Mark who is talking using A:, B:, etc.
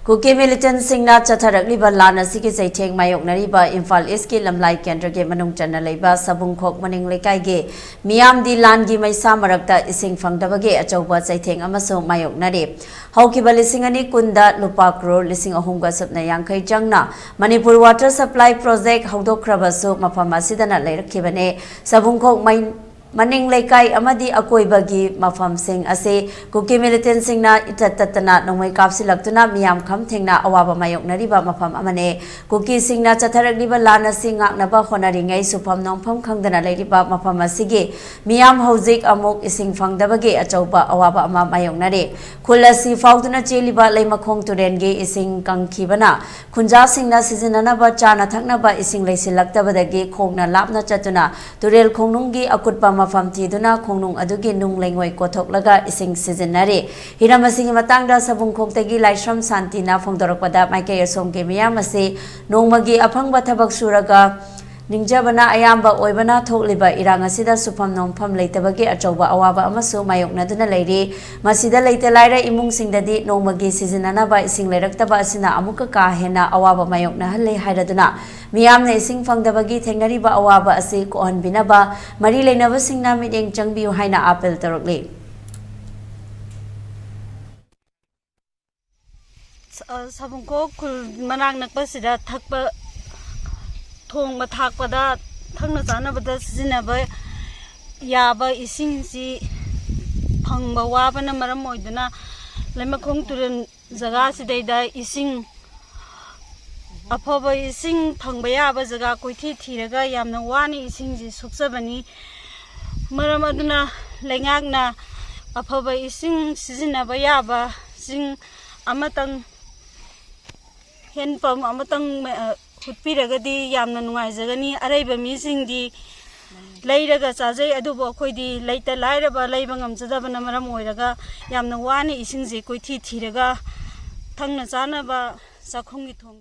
A: cookie militant सिंगना चथरकलिबा लान असिगी चैथेंग मायोकनरिबा Imphal east की लमलाई केंद्र के मनुंग चन्ना लेबा सबुंखोक मनिंग लेकाई गे मियामदी लानगी मैसा मरक्ता इसिंग फंगदबगे achouba चैथेंग amasu mayoknari हौकिबा लिसिंग अनि कुंदा लुपा करोड़ लिसिंग अहुमगा सपना यांखै चंगना मणिपुर वाटर सप्लाई प्रोजेक्ट हौदोखरबसु मफम असिदना लेरखिबने सबुंखोक मनिंग लेकाई अमदी अकोइबगी मफम सिंग असे कुकी मिलिटेंट सिंगना इततना नोंमै कापसिलक्तुना मियाम खम थेंगना अवाबा मायोकनरिबा मफम अमने कुकी सिंगना चथरकलिबा लाना सिंगाकनबा होनरिङै सुफम नोंफम खंगदना लेरिबा मफम असिगे मियाम हौजिक अमुक इसिंग फंगदबगे achouba अवाबा अमा मायोकनरे खुलसी फाउदुना चेलिबा लेमखोंग तुरेनगे इसिंग कंखिबना खुंजा सिंगना सिजननबा चाना थकनबा इसिंग लेसिलक्तबदगे खोगना लापना चतुना तुरेल खोंनुंगी अकुटपा मफम थीदुना खोंनुंग अदुगी नुंग लेंगोय कोथोकलगा इसिंग सिजनरे हिरमसिंग मतंगदा सबुंखोक्तगी लाइश्रम शांतिना फोंदोरकपदा माइके असोंगे मियाम असे नोंमगी अफंगबा थबक सुरगा निंजबना अयाम्बा ओइबना थोकलिबा इरांग असिदा सुफम नोंफम लेतबगे achouba अवाबा अमसु मायोकनदुना लेरि मसिदा लेते लाइरा इमुंगसिंगददी नोंमगी सिजननबा इसिंग लेरक्तबा असिना अमुका का हेना अवाबा मायोकनहल्ले हाइरदुना मियामने इसिंग फंगदबगी थेंगनरिबा अवाबा असि कोहनबिनबा मरि लेनबसिंगना मिदेंग चंगबियु हाइना appeal तौरक्ले
B: Sabungkhok khul manang nakpasida thakpa thongba thakpada thangna chanabada sizinaba yaba isingsi phangba wabana maram oiduna lemakhong turen jaga sidaida ising afaba ising phangba yaba jaga koithi thiraga yamna wani isingji sukjabani maram aduna lengakna afaba ising sizinaba yaba sing amatang Henpam amatang hutpiragadi yamna nungaijagani araiba misingdi leiraga chajai adubo akhoi leita lairaba leiba ngamjadabana maram oiraga yamna wani isingje koithi thiraga thangna chanaba chakhongi thong